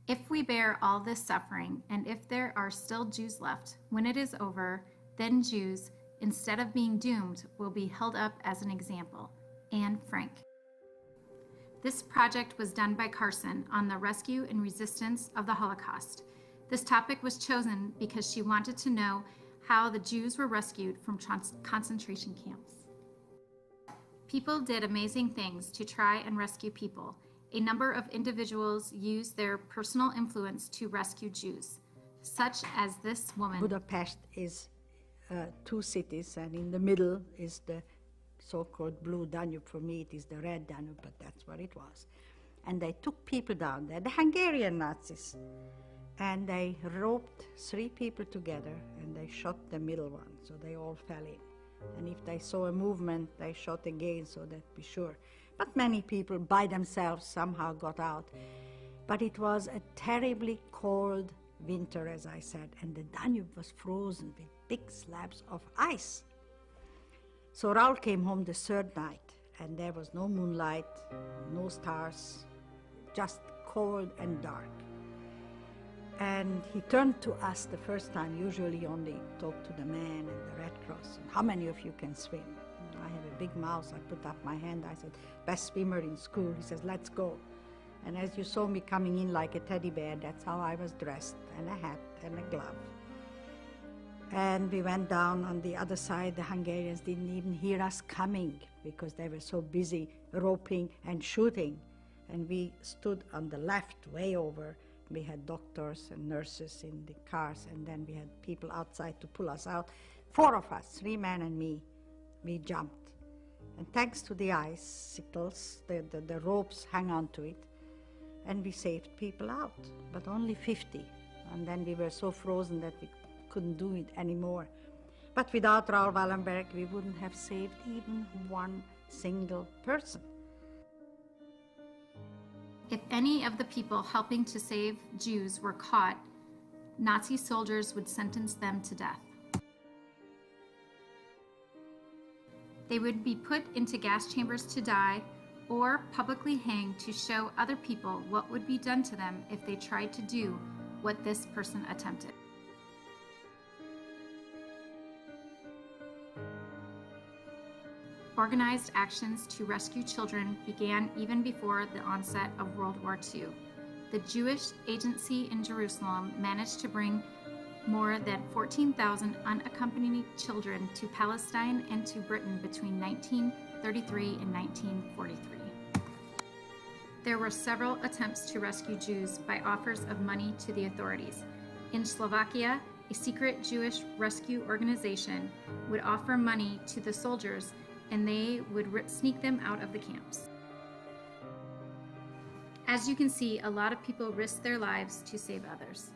If we bear all this suffering, and if there are still Jews left, when it is over, then Jews, instead of being doomed, will be held up as an example. Anne Frank. This project was done by Karsyn on the rescue and resistance of the Holocaust. This topic was chosen because she wanted to know how the Jews were rescued from concentration camps. People did amazing things to try and rescue people. A number of individuals used their personal influence to rescue Jews, such as this woman. Budapest is two cities, and in the middle is the so-called blue Danube. For me, it is the red Danube, but that's what it was. And they took people down there, the Hungarian Nazis, and they roped 3 people together, and they shot the middle one, so they all fell in. And if they saw a movement, they shot again, so they'd be sure. But many people by themselves somehow got out. But it was a terribly cold winter, as I said, and the Danube was frozen with big slabs of ice. So Raoul came home the 3rd night, and there was no moonlight, no stars, just cold and dark. And he turned to us the first time, usually only talk to the man and the Red Cross. And how many of you can swim? I have a big mouth. I put up my hand. I said, best swimmer in school. He says, let's go. And as you saw me coming in like a teddy bear, that's how I was dressed, and a hat and a glove. And we went down on the other side. The Hungarians didn't even hear us coming because they were so busy roping and shooting. And we stood on the left, way over. We had doctors and nurses in the cars, and then we had people outside to pull us out. 4 of us, 3 men and me, we jumped. And thanks to the icicles, the ropes hang on to it, and we saved people out, but only 50. And then we were so frozen that we couldn't do it anymore. But without Raoul Wallenberg, we wouldn't have saved even one single person. If any of the people helping to save Jews were caught, Nazi soldiers would sentence them to death. They would be put into gas chambers to die or publicly hanged to show other people what would be done to them if they tried to do what this person attempted. Organized actions to rescue children began even before the onset of World War II. The Jewish Agency in Jerusalem managed to bring more than 14,000 unaccompanied children to Palestine and to Britain between 1933 and 1943. There were several attempts to rescue Jews by offers of money to the authorities. In Slovakia, a secret Jewish rescue organization would offer money to the soldiers, and they would sneak them out of the camps. As you can see, a lot of people risked their lives to save others.